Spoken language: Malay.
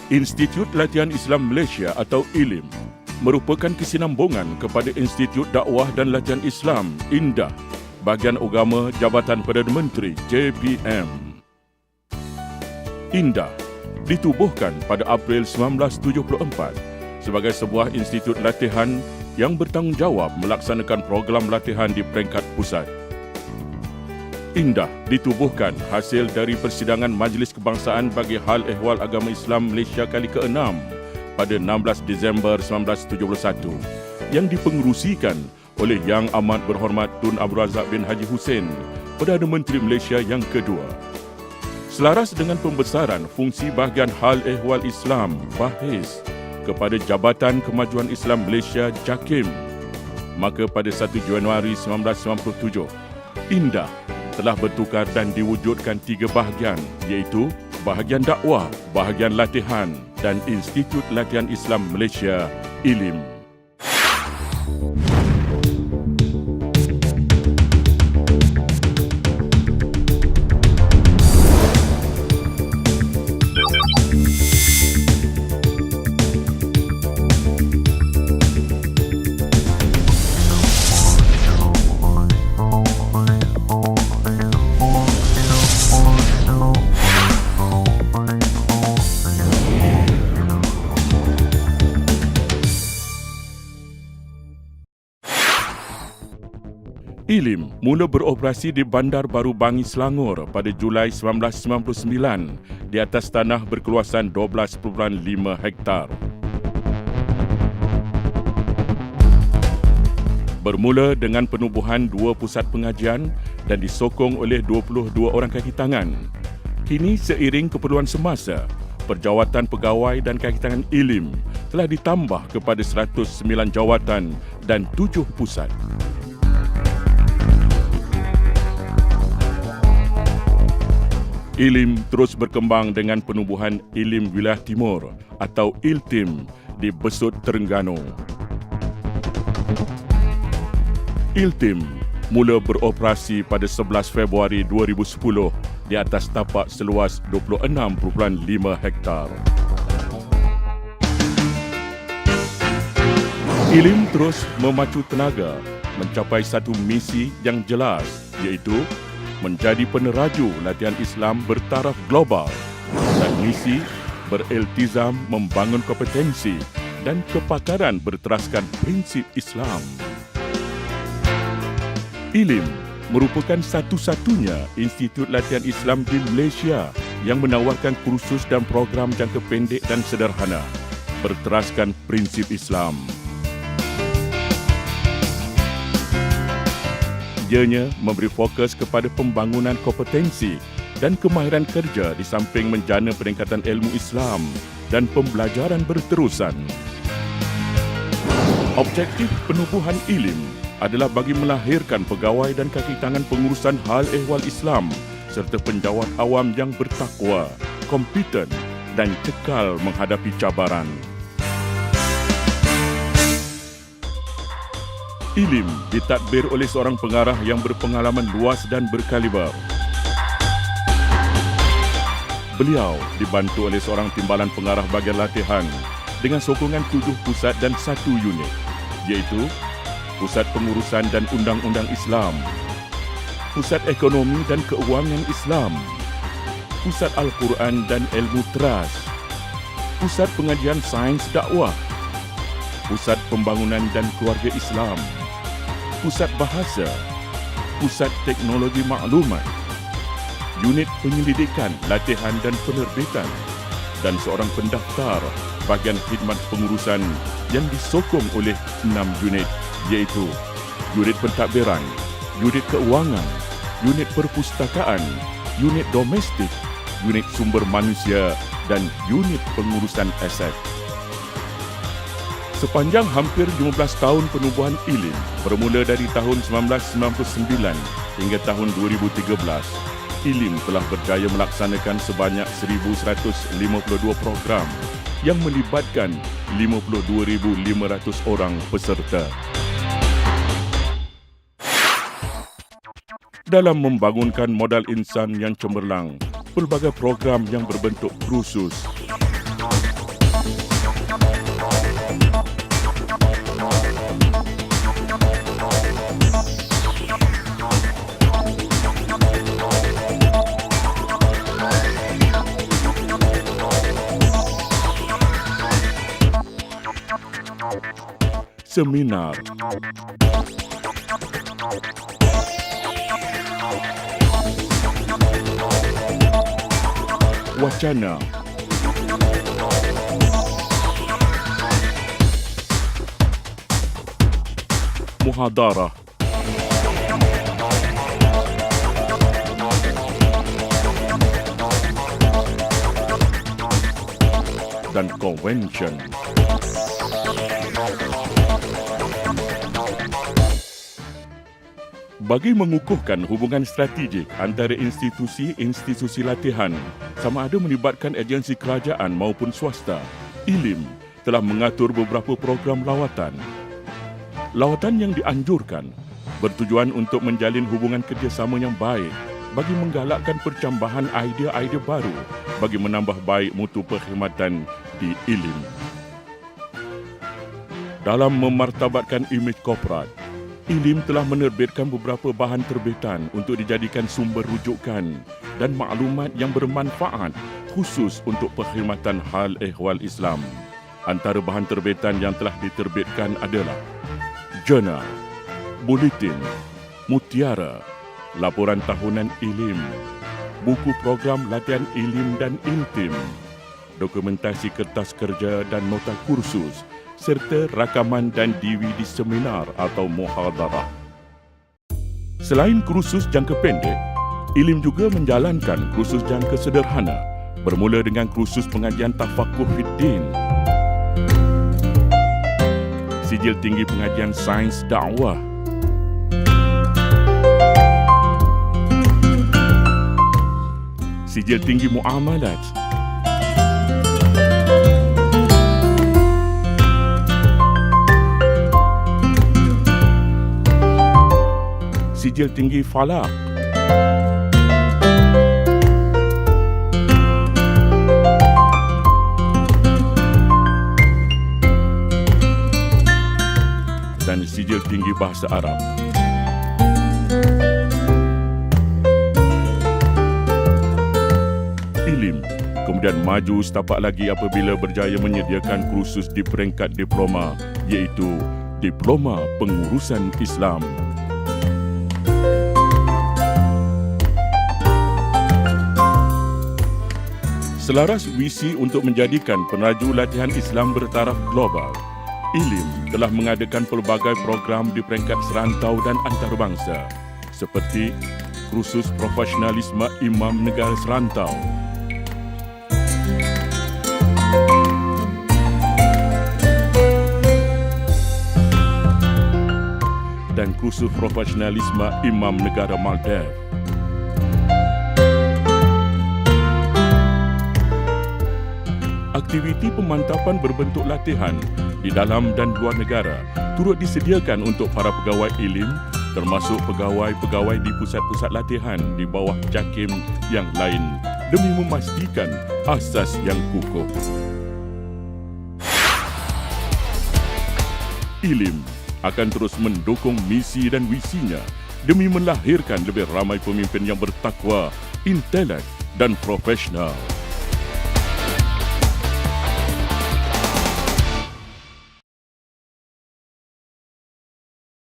Institut Latihan Islam Malaysia atau ILIM merupakan kesinambungan kepada Institut Dakwah dan Latihan Islam INDAH, Bahagian Agama Jabatan Perdana Menteri JPM. INDAH ditubuhkan pada April 1974 sebagai sebuah institut latihan yang bertanggungjawab melaksanakan program latihan di peringkat pusat. INDAH ditubuhkan hasil dari persidangan Majlis Kebangsaan bagi Hal Ehwal Agama Islam Malaysia kali ke-6 pada 16 Disember 1971 yang dipengerusikan oleh Yang Amat Berhormat Tun Abdul Razak bin Haji Hussein, Perdana Menteri Malaysia yang kedua. Selaras dengan pembesaran fungsi Bahagian Hal Ehwal Islam (BAHIS) kepada Jabatan Kemajuan Islam Malaysia JAKIM, maka pada 1 Januari 1997, INDAH telah bertukar dan diwujudkan 3 bahagian, iaitu Bahagian Dakwah, Bahagian Latihan dan Institut Latihan Islam Malaysia ILIM. ILIM mula beroperasi di Bandar Baru Bangi, Selangor pada Julai 1999 di atas tanah berkeluasan 12.5 hektar. Bermula dengan penubuhan 2 pusat pengajian dan disokong oleh 22 orang kaki tangan. Kini seiring keperluan semasa, perjawatan pegawai dan kaki tangan ILIM telah ditambah kepada 109 jawatan dan 7 pusat. ILIM terus berkembang dengan penubuhan ILIM Wilayah Timur atau ILTIM di Besut, Terengganu. ILTIM mula beroperasi pada 11 Februari 2010 di atas tapak seluas 26.5 hektar. ILIM terus memacu tenaga mencapai satu misi yang jelas, iaitu menjadi peneraju latihan Islam bertaraf global dan misi beriltizam membangun kompetensi dan kepakaran berteraskan prinsip Islam. ILIM merupakan satu-satunya institut latihan Islam di Malaysia yang menawarkan kursus dan program jangka pendek dan sederhana berteraskan prinsip Islam. Ianya memberi fokus kepada pembangunan kompetensi dan kemahiran kerja di samping menjana peningkatan ilmu Islam dan pembelajaran berterusan. Objektif penubuhan ILIM adalah bagi melahirkan pegawai dan kaki tangan pengurusan hal ehwal Islam serta penjawat awam yang bertakwa, kompeten dan kekal menghadapi cabaran. ILIM ditadbir oleh seorang pengarah yang berpengalaman luas dan berkaliber. Beliau dibantu oleh seorang timbalan pengarah bahagian latihan dengan sokongan 7 pusat dan 1 unit, iaitu Pusat Pengurusan dan Undang-Undang Islam, Pusat Ekonomi dan Keuangan Islam, Pusat Al-Quran dan Ilmu Teras, Pusat Pengajian Sains Dakwah, Pusat Pembangunan dan Keluarga Islam, Pusat Bahasa, Pusat Teknologi Maklumat, Unit Penyelidikan, Latihan dan Penerbitan dan seorang pendaftar bahagian khidmat pengurusan yang disokong oleh 6 unit, iaitu Unit Pentadbiran, Unit Keuangan, Unit Perpustakaan, Unit Domestik, Unit Sumber Manusia dan Unit Pengurusan Aset. Sepanjang hampir 15 tahun penubuhan ILIM bermula dari tahun 1999 hingga tahun 2013, ILIM telah berjaya melaksanakan sebanyak 1,152 program yang melibatkan 52,500 orang peserta. Dalam membangunkan modal insan yang cemerlang, pelbagai program yang berbentuk kursus, seminar. Wacana. Muhadarah. Dan convention. Bagi mengukuhkan hubungan strategik antara institusi-institusi latihan sama ada melibatkan agensi kerajaan maupun swasta, ILIM telah mengatur beberapa program lawatan. Lawatan yang dianjurkan bertujuan untuk menjalin hubungan kerjasama yang baik bagi menggalakkan percambahan idea-idea baru bagi menambah baik mutu perkhidmatan di ILIM. Dalam memartabatkan imej korporat, ILIM telah menerbitkan beberapa bahan terbitan untuk dijadikan sumber rujukan dan maklumat yang bermanfaat khusus untuk perkhidmatan hal ehwal Islam. Antara bahan terbitan yang telah diterbitkan adalah Jurnal, Buletin, Mutiara, Laporan Tahunan ILIM, Buku Program Latihan ILIM dan Intim, Dokumentasi Kertas Kerja dan Nota Kursus, serta rakaman dan DVD seminar atau muhadarah. Selain kursus jangka pendek, ILIM juga menjalankan kursus jangka sederhana bermula dengan kursus pengajian tafakuh fiddin, sijil tinggi pengajian sains dakwah, sijil tinggi muamalat, sijil tinggi falak, dan sijil tinggi bahasa Arab. ILIM kemudian maju setapak lagi apabila berjaya menyediakan kursus di peringkat diploma, iaitu Diploma Pengurusan Islam. Selaras visi untuk menjadikan peneraju latihan Islam bertaraf global, ILIM telah mengadakan pelbagai program di peringkat serantau dan antarabangsa seperti kursus profesionalisme imam negara serantau, dan kursus profesionalisme imam negara Maldives. Aktiviti pemantapan berbentuk latihan di dalam dan luar negara turut disediakan untuk para pegawai ILIM, termasuk pegawai-pegawai di pusat-pusat latihan di bawah JAKIM yang lain demi memastikan asas yang kukuh. ILIM akan terus mendukung misi dan visinya demi melahirkan lebih ramai pemimpin yang bertakwa, intelek dan profesional.